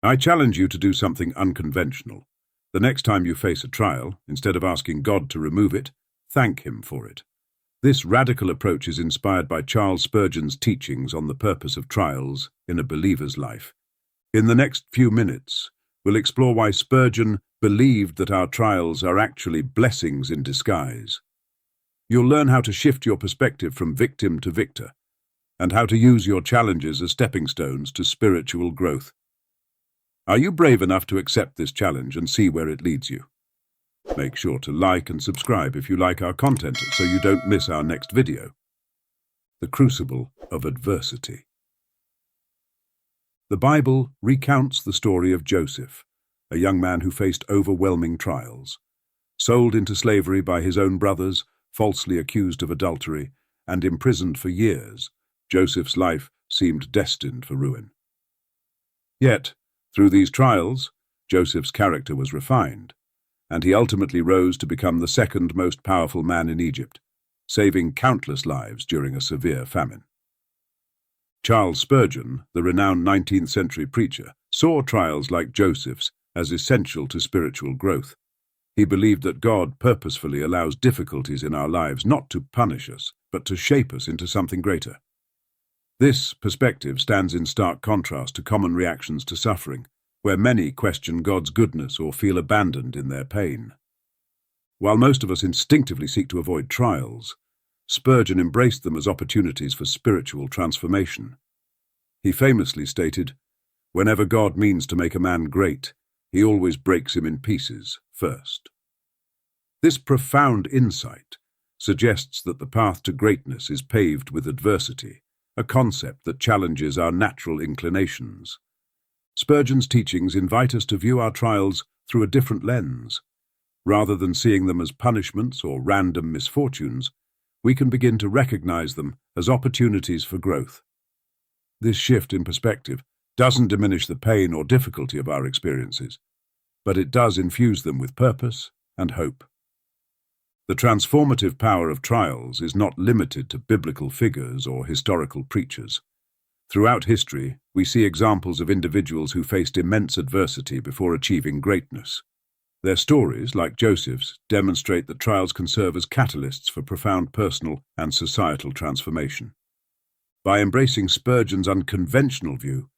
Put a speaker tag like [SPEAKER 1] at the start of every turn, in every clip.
[SPEAKER 1] I challenge you to do something unconventional. The next time you face a trial, instead of asking God to remove it, thank Him for it. This radical approach is inspired by Charles Spurgeon's teachings on the purpose of trials in a believer's life. In the next few minutes, we'll explore why Spurgeon believed that our trials are actually blessings in disguise. You'll learn how to shift your perspective from victim to victor, and how to use your challenges as stepping stones to spiritual growth. Are you brave enough to accept this challenge and see where it leads you? Make sure to like and subscribe if you like our content so you don't miss our next video. The Crucible of Adversity. The Bible recounts the story of Joseph, a young man who faced overwhelming trials. Sold into slavery by his own brothers, falsely accused of adultery, and imprisoned for years, Joseph's life seemed destined for ruin. Yet, through these trials, Joseph's character was refined, and he ultimately rose to become the second most powerful man in Egypt, saving countless lives during a severe famine. Charles Spurgeon, the renowned 19th-century preacher, saw trials like Joseph's as essential to spiritual growth. He believed that God purposefully allows difficulties in our lives not to punish us, but to shape us into something greater. This perspective stands in stark contrast to common reactions to suffering, where many question God's goodness or feel abandoned in their pain. While most of us instinctively seek to avoid trials, Spurgeon embraced them as opportunities for spiritual transformation. He famously stated, "Whenever God means to make a man great, He always breaks him in pieces first." This profound insight suggests that the path to greatness is paved with adversity, a concept that challenges our natural inclinations. Spurgeon's teachings invite us to view our trials through a different lens. Rather than seeing them as punishments or random misfortunes, we can begin to recognize them as opportunities for growth. This shift in perspective doesn't diminish the pain or difficulty of our experiences, but it does infuse them with purpose and hope. The transformative power of trials is not limited to biblical figures or historical preachers. Throughout history, we see examples of individuals who faced immense adversity before achieving greatness. Their stories, like Joseph's, demonstrate that trials can serve as catalysts for profound personal and societal transformation. By embracing Spurgeon's unconventional view,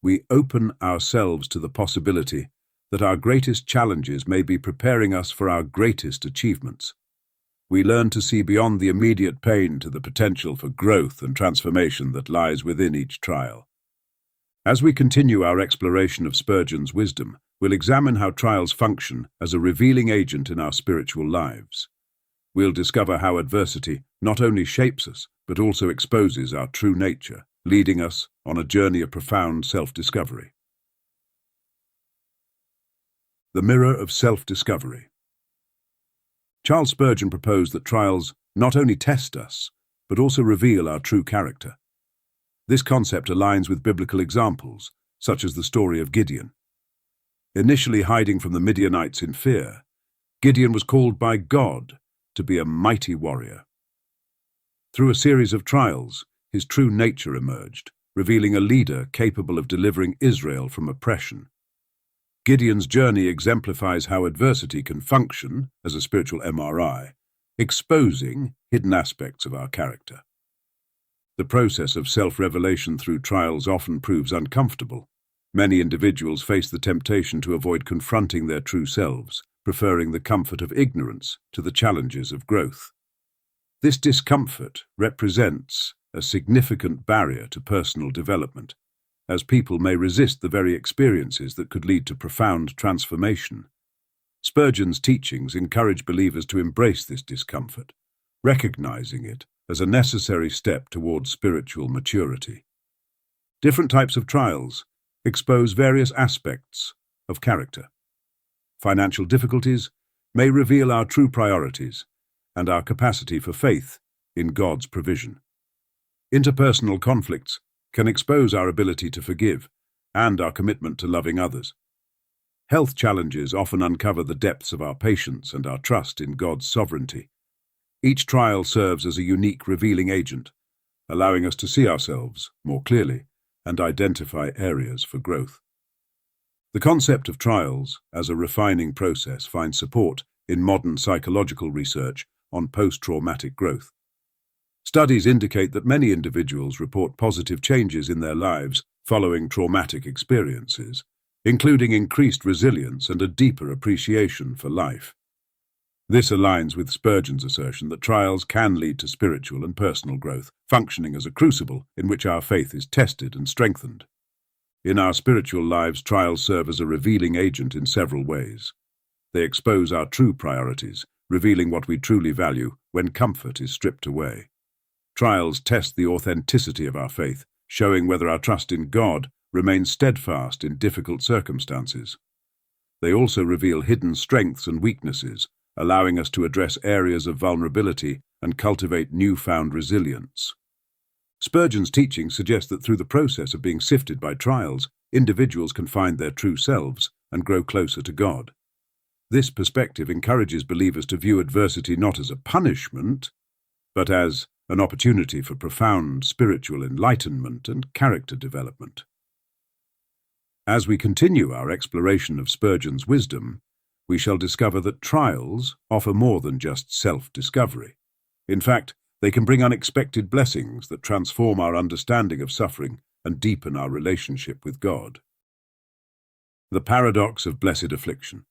[SPEAKER 1] we open ourselves to the possibility that our greatest challenges may be preparing us for our greatest achievements. We learn to see beyond the immediate pain to the potential for growth and transformation that lies within each trial. As we continue our exploration of Spurgeon's wisdom, we'll examine how trials function as a revealing agent in our spiritual lives. We'll discover how adversity not only shapes us, but also exposes our true nature, leading us on a journey of profound self-discovery. The mirror of self-discovery. Charles Spurgeon proposed that trials not only test us, but also reveal our true character. This concept aligns with biblical examples, such as the story of Gideon. Initially hiding from the Midianites in fear, Gideon was called by God to be a mighty warrior. Through a series of trials, his true nature emerged, revealing a leader capable of delivering Israel from oppression. Gideon's journey exemplifies how adversity can function as a spiritual MRI, exposing hidden aspects of our character. The process of self-revelation through trials often proves uncomfortable. Many individuals face the temptation to avoid confronting their true selves, preferring the comfort of ignorance to the challenges of growth. This discomfort represents a significant barrier to personal development, as people may resist the very experiences that could lead to profound transformation. Spurgeon's teachings encourage believers to embrace this discomfort, recognizing it as a necessary step towards spiritual maturity. Different types of trials expose various aspects of character. Financial difficulties may reveal our true priorities and our capacity for faith in God's provision. Interpersonal conflicts can expose our ability to forgive and our commitment to loving others. Health challenges often uncover the depths of our patience and our trust in God's sovereignty. Each trial serves as a unique revealing agent, allowing us to see ourselves more clearly and identify areas for growth. The concept of trials as a refining process finds support in modern psychological research on post-traumatic growth. Studies indicate that many individuals report positive changes in their lives following traumatic experiences, including increased resilience and a deeper appreciation for life. This aligns with Spurgeon's assertion that trials can lead to spiritual and personal growth, functioning as a crucible in which our faith is tested and strengthened. In our spiritual lives, trials serve as a revealing agent in several ways. They expose our true priorities, revealing what we truly value when comfort is stripped away. Trials test the authenticity of our faith, showing whether our trust in God remains steadfast in difficult circumstances. They also reveal hidden strengths and weaknesses, allowing us to address areas of vulnerability and cultivate newfound resilience. Spurgeon's teaching suggests that through the process of being sifted by trials, individuals can find their true selves and grow closer to God. This perspective encourages believers to view adversity not as a punishment, but as an opportunity for profound spiritual enlightenment and character development. As we continue our exploration of Spurgeon's wisdom, we shall discover that trials offer more than just self-discovery. In fact, they can bring unexpected blessings that transform our understanding of suffering and deepen our relationship with God. The paradox of blessed affliction.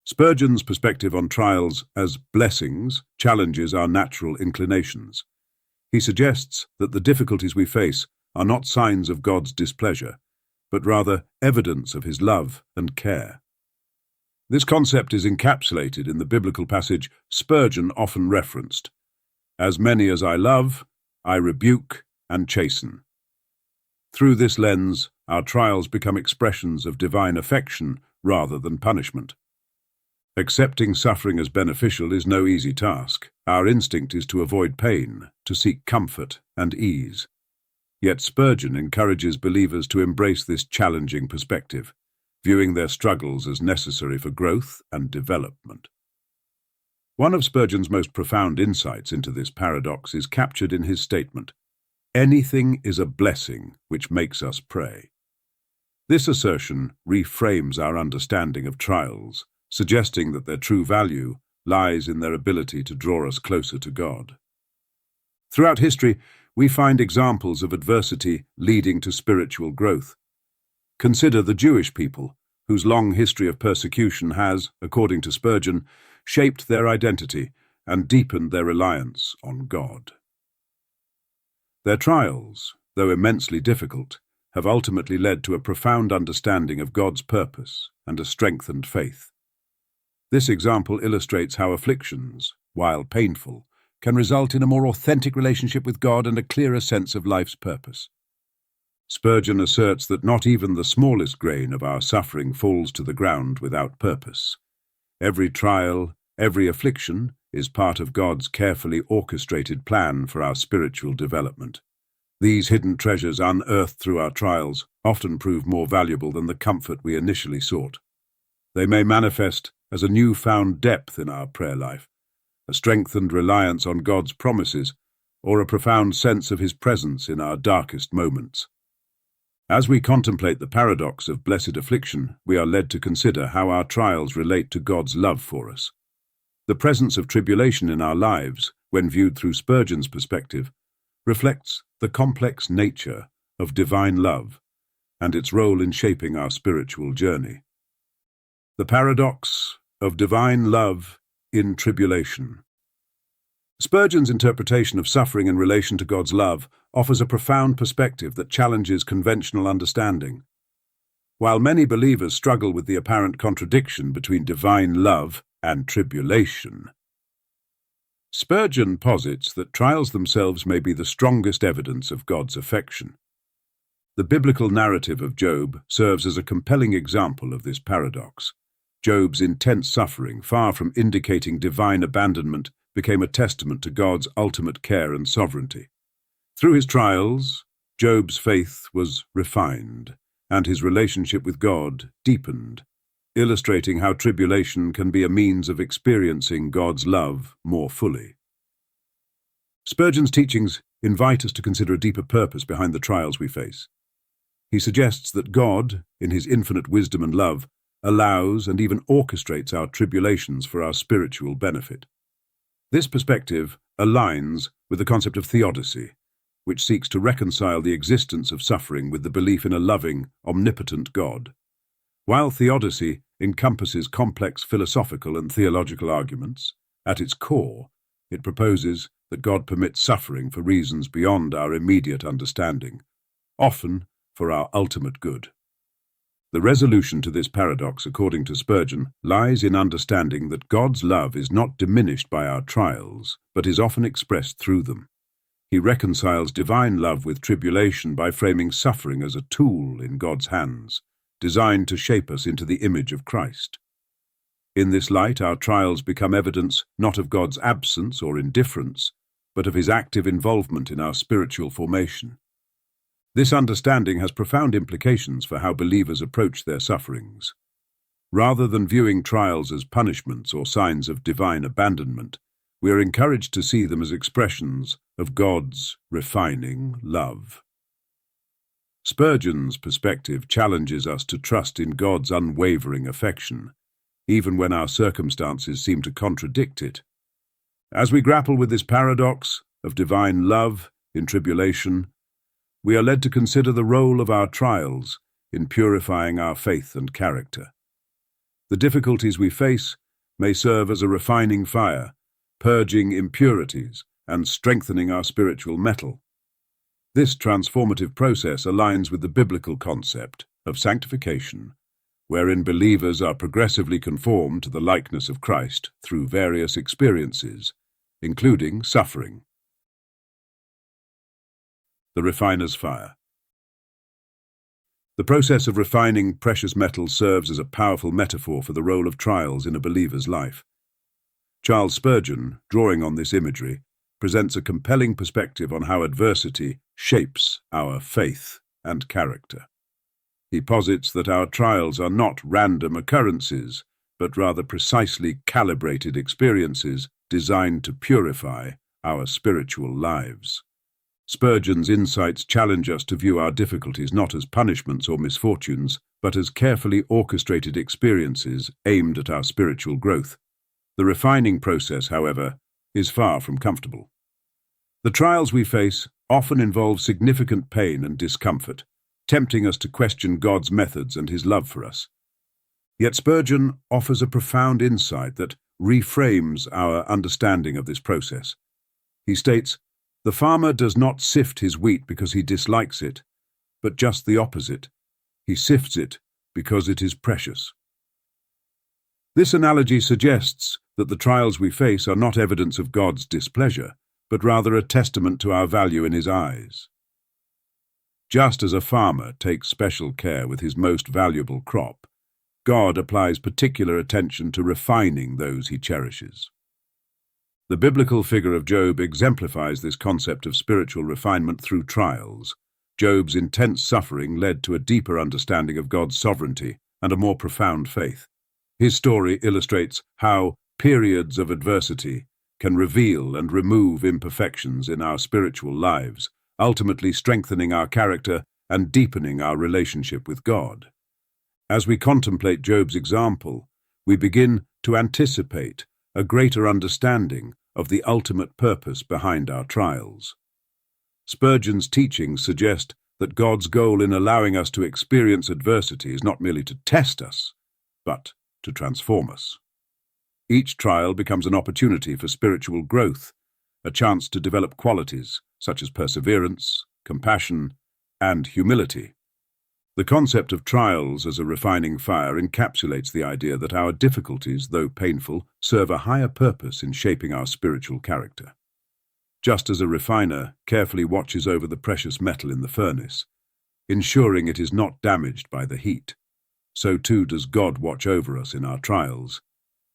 [SPEAKER 1] Spurgeon's perspective on trials as blessings challenges our natural inclinations. He suggests that the difficulties we face are not signs of God's displeasure, but rather evidence of his love and care. This concept is encapsulated in the biblical passage Spurgeon often referenced, "As many as I love, I rebuke and chasten." Through this lens, our trials become expressions of divine affection rather than punishment. Accepting suffering as beneficial is no easy task. Our instinct is to avoid pain, to seek comfort and ease. Yet Spurgeon encourages believers to embrace this challenging perspective, viewing their struggles as necessary for growth and development. One of Spurgeon's most profound insights into this paradox is captured in his statement, "Anything is a blessing which makes us pray." This assertion reframes our understanding of trials, suggesting that their true value lies in their ability to draw us closer to God. Throughout history, we find examples of adversity leading to spiritual growth. Consider the Jewish people, whose long history of persecution has, according to Spurgeon, shaped their identity and deepened their reliance on God. Their trials, though immensely difficult, have ultimately led to a profound understanding of God's purpose and a strengthened faith. This example illustrates how afflictions, while painful, can result in a more authentic relationship with God and a clearer sense of life's purpose. Spurgeon asserts that not even the smallest grain of our suffering falls to the ground without purpose. Every trial, every affliction is part of God's carefully orchestrated plan for our spiritual development. These hidden treasures unearthed through our trials often prove more valuable than the comfort we initially sought. They may manifest as a newfound depth in our prayer life, a strengthened reliance on God's promises, or a profound sense of his presence in our darkest moments. As we contemplate the paradox of blessed affliction, we are led to consider how our trials relate to God's love for us. The presence of tribulation in our lives, when viewed through Spurgeon's perspective, reflects the complex nature of divine love and its role in shaping our spiritual journey. The paradox of divine love in tribulation. Spurgeon's interpretation of suffering in relation to God's love offers a profound perspective that challenges conventional understanding. While many believers struggle with the apparent contradiction between divine love and tribulation, Spurgeon posits that trials themselves may be the strongest evidence of God's affection. The biblical narrative of Job serves as a compelling example of this paradox. Job's intense suffering, far from indicating divine abandonment, became a testament to God's ultimate care and sovereignty. Through his trials, Job's faith was refined, and his relationship with God deepened, illustrating how tribulation can be a means of experiencing God's love more fully. Spurgeon's teachings invite us to consider a deeper purpose behind the trials we face. He suggests that God, in his infinite wisdom and love, allows and even orchestrates our tribulations for our spiritual benefit. This perspective aligns with the concept of theodicy, which seeks to reconcile the existence of suffering with the belief in a loving, omnipotent God. While theodicy encompasses complex philosophical and theological arguments, at its core, it proposes that God permits suffering for reasons beyond our immediate understanding, often for our ultimate good. The resolution to this paradox, according to Spurgeon, lies in understanding that God's love is not diminished by our trials, but is often expressed through them. He reconciles divine love with tribulation by framing suffering as a tool in God's hands, designed to shape us into the image of Christ. In this light, our trials become evidence not of God's absence or indifference, but of his active involvement in our spiritual formation. This understanding has profound implications for how believers approach their sufferings. Rather than viewing trials as punishments or signs of divine abandonment, we are encouraged to see them as expressions of God's refining love. Spurgeon's perspective challenges us to trust in God's unwavering affection, even when our circumstances seem to contradict it. As we grapple with this paradox of divine love in tribulation, we are led to consider the role of our trials in purifying our faith and character. The difficulties we face may serve as a refining fire, purging impurities and strengthening our spiritual mettle. This transformative process aligns with the biblical concept of sanctification, wherein believers are progressively conformed to the likeness of Christ through various experiences, including suffering. The refiner's fire. The process of refining precious metals serves as a powerful metaphor for the role of trials in a believer's life. Charles Spurgeon, drawing on this imagery, presents a compelling perspective on how adversity shapes our faith and character. He posits that our trials are not random occurrences, but rather precisely calibrated experiences designed to purify our spiritual lives. Spurgeon's insights challenge us to view our difficulties not as punishments or misfortunes, but as carefully orchestrated experiences aimed at our spiritual growth. The refining process, however, is far from comfortable. The trials we face often involve significant pain and discomfort, tempting us to question God's methods and his love for us. Yet Spurgeon offers a profound insight that reframes our understanding of this process. He states, "The farmer does not sift his wheat because he dislikes it, but just the opposite. He sifts it because it is precious." This analogy suggests that the trials we face are not evidence of God's displeasure, but rather a testament to our value in his eyes. Just as a farmer takes special care with his most valuable crop, God applies particular attention to refining those he cherishes. The biblical figure of Job exemplifies this concept of spiritual refinement through trials. Job's intense suffering led to a deeper understanding of God's sovereignty and a more profound faith. His story illustrates how periods of adversity can reveal and remove imperfections in our spiritual lives, ultimately strengthening our character and deepening our relationship with God. As we contemplate Job's example, we begin to anticipate a greater understanding of the ultimate purpose behind our trials. Spurgeon's teachings suggest that God's goal in allowing us to experience adversity is not merely to test us, but to transform us. Each trial becomes an opportunity for spiritual growth, a chance to develop qualities such as perseverance, compassion, and humility. The concept of trials as a refining fire encapsulates the idea that our difficulties, though painful, serve a higher purpose in shaping our spiritual character. Just as a refiner carefully watches over the precious metal in the furnace, ensuring it is not damaged by the heat, so too does God watch over us in our trials,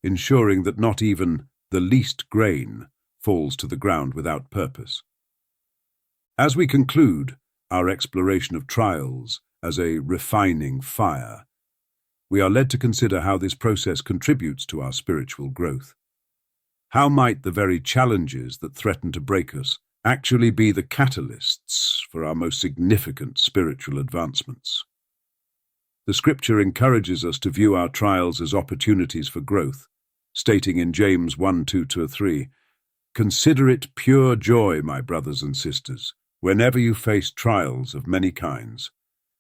[SPEAKER 1] ensuring that not even the least grain falls to the ground without purpose. As we conclude our exploration of trials as a refining fire, we are led to consider how this process contributes to our spiritual growth. How might the very challenges that threaten to break us actually be the catalysts for our most significant spiritual advancements. The Scripture encourages us to view our trials as opportunities for growth, stating in James 1:2-3, "Consider it pure joy, my brothers and sisters, whenever you face trials of many kinds,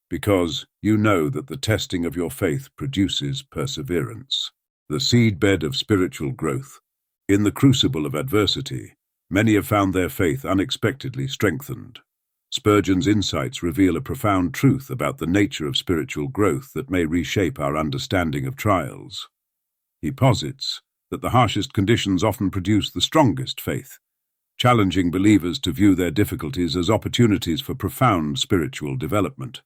[SPEAKER 1] because you know that the testing of your faith produces perseverance." The seedbed of spiritual growth. In the crucible of adversity, many have found their faith unexpectedly strengthened. Spurgeon's insights reveal a profound truth about the nature of spiritual growth that may reshape our understanding of trials. He posits that the harshest conditions often produce the strongest faith, challenging believers to view their difficulties as opportunities for profound spiritual development.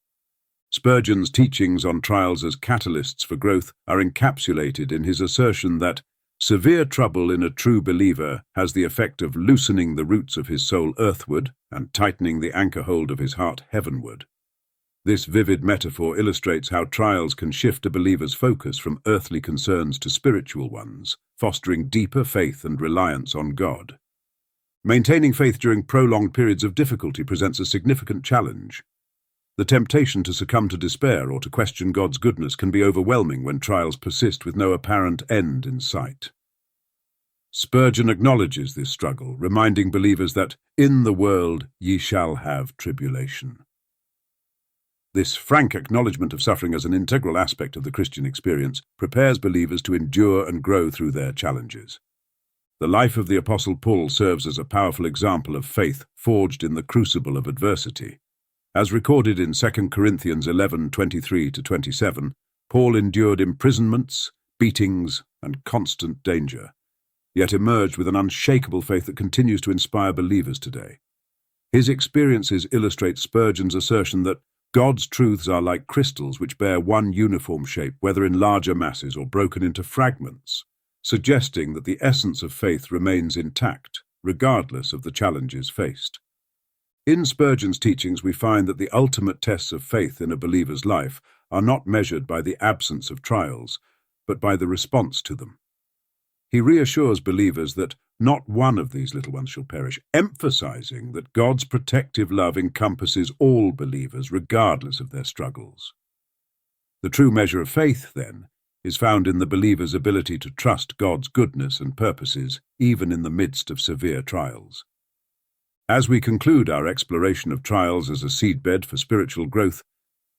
[SPEAKER 1] Spurgeon's teachings on trials as catalysts for growth are encapsulated in his assertion that severe trouble in a true believer has the effect of loosening the roots of his soul earthward and tightening the anchor hold of his heart heavenward. This vivid metaphor illustrates how trials can shift a believer's focus from earthly concerns to spiritual ones, fostering deeper faith and reliance on God. Maintaining faith during prolonged periods of difficulty presents a significant challenge. The temptation to succumb to despair or to question God's goodness can be overwhelming when trials persist with no apparent end in sight. Spurgeon acknowledges this struggle, reminding believers that, "In the world ye shall have tribulation." This frank acknowledgement of suffering as an integral aspect of the Christian experience prepares believers to endure and grow through their challenges. The life of the Apostle Paul serves as a powerful example of faith forged in the crucible of adversity. As recorded in 2 Corinthians 11:23-27, Paul endured imprisonments, beatings, and constant danger, yet emerged with an unshakable faith that continues to inspire believers today. His experiences illustrate Spurgeon's assertion that God's truths are like crystals which bear one uniform shape, whether in larger masses or broken into fragments, suggesting that the essence of faith remains intact, regardless of the challenges faced. In Spurgeon's teachings, we find that the ultimate tests of faith in a believer's life are not measured by the absence of trials, but by the response to them. He reassures believers that not one of these little ones shall perish, emphasizing that God's protective love encompasses all believers, regardless of their struggles. The true measure of faith, then, is found in the believer's ability to trust God's goodness and purposes, even in the midst of severe trials. As we conclude our exploration of trials as a seedbed for spiritual growth,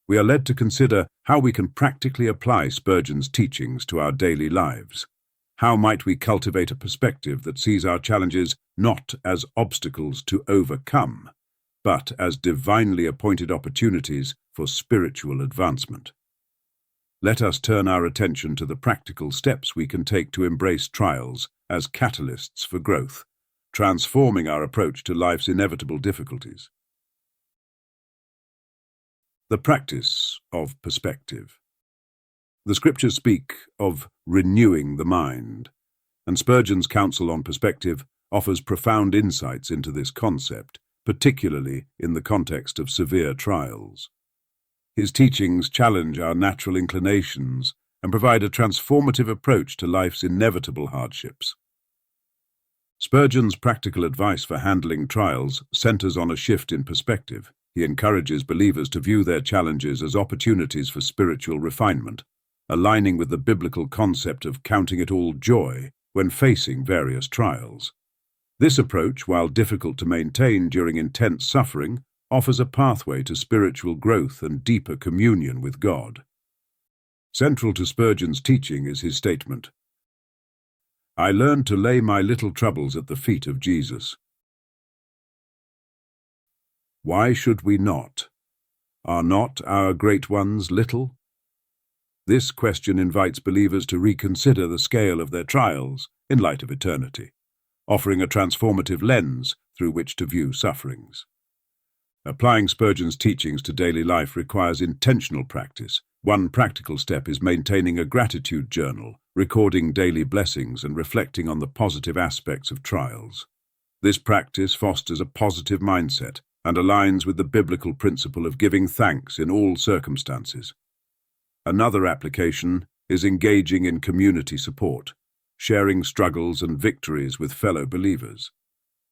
[SPEAKER 1] we are led to consider how we can practically apply Spurgeon's teachings to our daily lives. How might we cultivate a perspective that sees our challenges not as obstacles to overcome, but as divinely appointed opportunities for spiritual advancement? Let us turn our attention to the practical steps we can take to embrace trials as catalysts for growth, transforming our approach to life's inevitable difficulties. The practice of perspective. The Scriptures speak of renewing the mind, and Spurgeon's counsel on perspective offers profound insights into this concept, particularly in the context of severe trials. His teachings challenge our natural inclinations and provide a transformative approach to life's inevitable hardships. Spurgeon's practical advice for handling trials centers on a shift in perspective. He encourages believers to view their challenges as opportunities for spiritual refinement, aligning with the biblical concept of counting it all joy when facing various trials. This approach, while difficult to maintain during intense suffering, offers a pathway to spiritual growth and deeper communion with God. Central to Spurgeon's teaching is his statement, "I learned to lay my little troubles at the feet of Jesus." Why should we not? Are not our great ones little? This question invites believers to reconsider the scale of their trials in light of eternity, offering a transformative lens through which to view sufferings. Applying Spurgeon's teachings to daily life requires intentional practice. One practical step is maintaining a gratitude journal, recording daily blessings and reflecting on the positive aspects of trials. This practice fosters a positive mindset and aligns with the biblical principle of giving thanks in all circumstances. Another application is engaging in community support, sharing struggles and victories with fellow believers.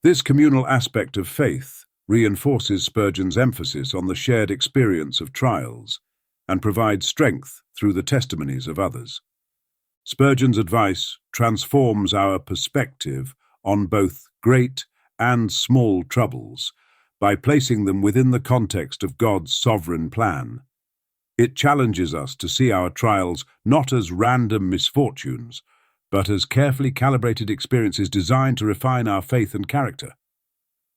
[SPEAKER 1] This communal aspect of faith reinforces Spurgeon's emphasis on the shared experience of trials and provides strength through the testimonies of others. Spurgeon's advice transforms our perspective on both great and small troubles by placing them within the context of God's sovereign plan. It challenges us to see our trials not as random misfortunes, but as carefully calibrated experiences designed to refine our faith and character.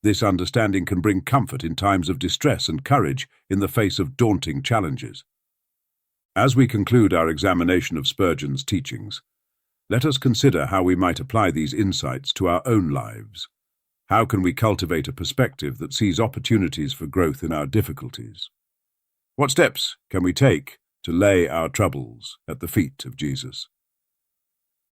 [SPEAKER 1] This understanding can bring comfort in times of distress and courage in the face of daunting challenges. As we conclude our examination of Spurgeon's teachings, let us consider how we might apply these insights to our own lives. How can we cultivate a perspective that sees opportunities for growth in our difficulties? What steps can we take to lay our troubles at the feet of Jesus?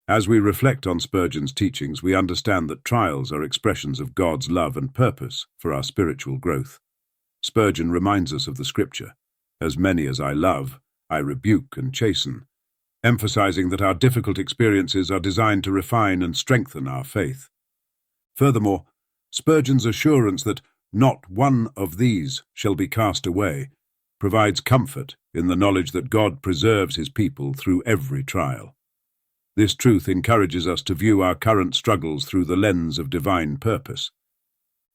[SPEAKER 1] As we reflect on Spurgeon's teachings, we understand that trials are expressions of God's love and purpose for our spiritual growth. Spurgeon reminds us of the scripture, "As many as I love, I rebuke and chasten," emphasizing that our difficult experiences are designed to refine and strengthen our faith. Furthermore, Spurgeon's assurance that not one of these shall be cast away provides comfort in the knowledge that God preserves his people through every trial. This truth encourages us to view our current struggles through the lens of divine purpose.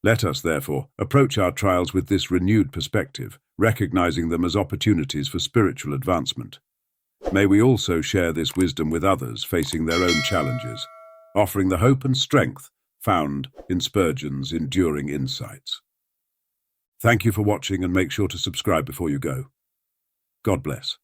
[SPEAKER 1] Let us, therefore, approach our trials with this renewed perspective, recognizing them as opportunities for spiritual advancement. May we also share this wisdom with others facing their own challenges, offering the hope and strength found in Spurgeon's enduring insights. Thank you for watching, and make sure to subscribe before you go. God bless.